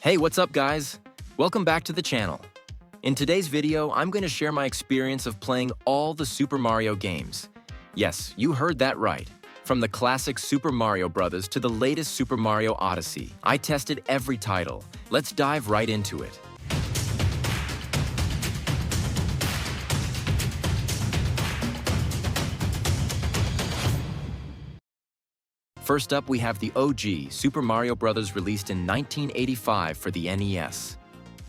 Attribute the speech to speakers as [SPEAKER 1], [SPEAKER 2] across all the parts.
[SPEAKER 1] Hey, what's up guys? Welcome back to the channel. In today's video, I'm going to share my experience of playing all the Super Mario games. Yes, you heard that right. From the classic Super Mario Bros. To the latest Super Mario Odyssey, I tested every title. Let's dive right into it. First up, we have the OG Super Mario Bros. Released in 1985 for the NES.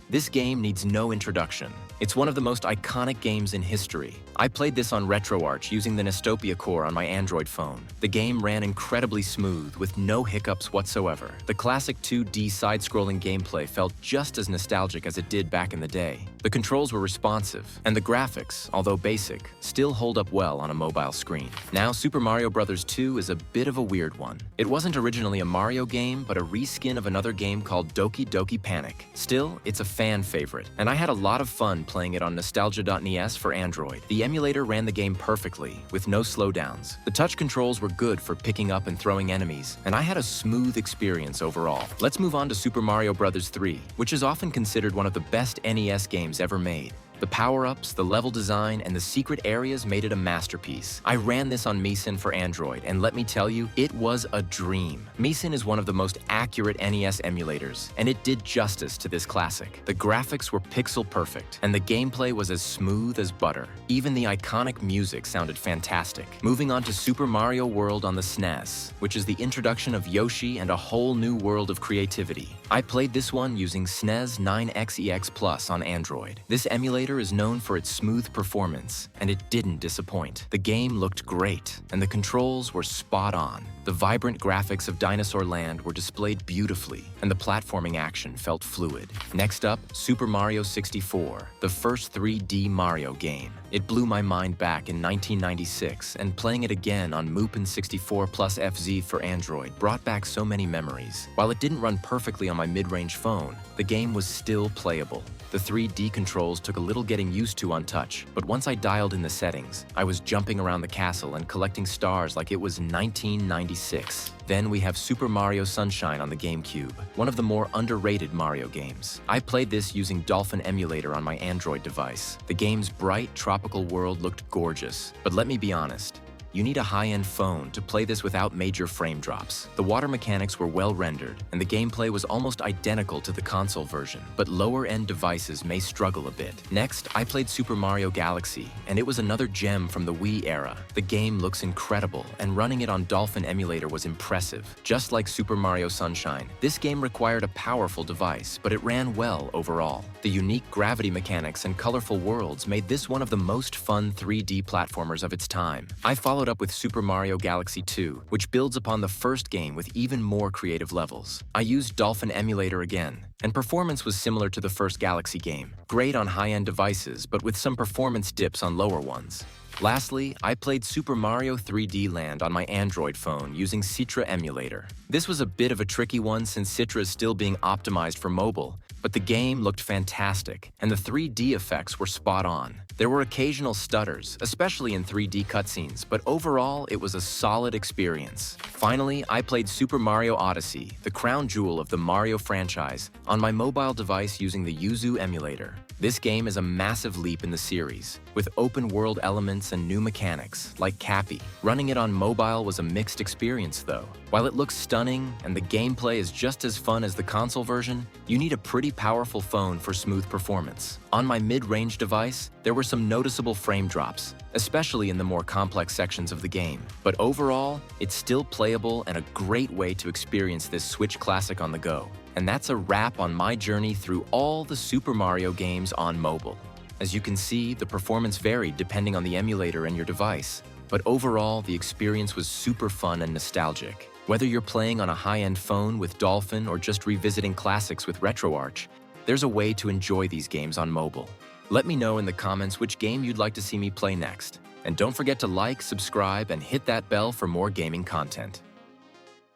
[SPEAKER 1] This game needs no introduction. It's one of the most iconic games in history. I played this on RetroArch using the Nestopia core on my Android phone. The game ran incredibly smooth with no hiccups whatsoever. The classic 2D side-scrolling gameplay felt just as nostalgic as it did back in the day. The controls were responsive, and the graphics, although basic, still hold up well on a mobile screen. Now, Super Mario Bros. 2 is a bit of a weird one. It wasn't originally a Mario game, but a reskin of another game called Doki Doki Panic. Still, it's a fan favorite, and I had a lot of fun playing it on Nostalgia.NES for Android. The emulator ran the game perfectly, with no slowdowns. The touch controls were good for picking up and throwing enemies, and I had a smooth experience overall. Let's move on to Super Mario Bros. 3, which is often considered one of the best NES games ever made. The power-ups, the level design, and the secret areas made it a masterpiece. I ran this on Mesin for Android, and let me tell you, it was a dream. Mesin is one of the most accurate NES emulators, and it did justice to this classic. The graphics were pixel perfect, and the gameplay was as smooth as butter. Even the iconic music sounded fantastic. Moving on to Super Mario World on the SNES, which is the introduction of Yoshi and a whole new world of creativity. I played this one using SNES 9X Plus on Android. This emulator is known for its smooth performance, and it didn't disappoint. The game looked great, and the controls were spot on. The vibrant graphics of Dinosaur Land were displayed beautifully, and the platforming action felt fluid. Next up, Super Mario 64, the first 3D Mario game. It blew my mind back in 1996, and playing it again on Mupen 64 Plus FZ for Android brought back so many memories. While it didn't run perfectly on my mid-range phone, the game was still playable. The 3D controls took a little getting used to on touch, but once I dialed in the settings, I was jumping around the castle and collecting stars like it was 1996. Then we have Super Mario Sunshine on the GameCube, one of the more underrated Mario games. I played this using Dolphin Emulator on my Android device. The game's bright, tropical world looked gorgeous, but let me be honest, you need a high-end phone to play this without major frame drops. The water mechanics were well rendered, and the gameplay was almost identical to the console version, but lower-end devices may struggle a bit. Next, I played Super Mario Galaxy, and it was another gem from the Wii era. The game looks incredible, and running it on Dolphin Emulator was impressive. Just like Super Mario Sunshine, this game required a powerful device, but it ran well overall. The unique gravity mechanics and colorful worlds made this one of the most fun 3D platformers of its time. I followed up with Super Mario Galaxy 2, which builds upon the first game with even more creative levels. I used Dolphin Emulator again, and performance was similar to the first Galaxy game. Great on high-end devices, but with some performance dips on lower ones. Lastly, I played Super Mario 3D Land on my Android phone using Citra Emulator. This was a bit of a tricky one since Citra is still being optimized for mobile, but the game looked fantastic, and the 3D effects were spot on. There were occasional stutters, especially in 3D cutscenes, but overall, it was a solid experience. Finally, I played Super Mario Odyssey, the crown jewel of the Mario franchise, on my mobile device using the Yuzu emulator. This game is a massive leap in the series, with open-world elements and new mechanics, like Cappy. Running it on mobile was a mixed experience, though. While it looks stunning and the gameplay is just as fun as the console version, you need a pretty powerful phone for smooth performance. On my mid-range device, there were some noticeable frame drops, especially in the more complex sections of the game. But overall, it's still playable and a great way to experience this Switch classic on the go. And that's a wrap on my journey through all the Super Mario games on mobile. As you can see, the performance varied depending on the emulator and your device, but overall, the experience was super fun and nostalgic. Whether you're playing on a high-end phone with Dolphin or just revisiting classics with RetroArch, there's a way to enjoy these games on mobile. Let me know in the comments which game you'd like to see me play next. And don't forget to like, subscribe, and hit that bell for more gaming content.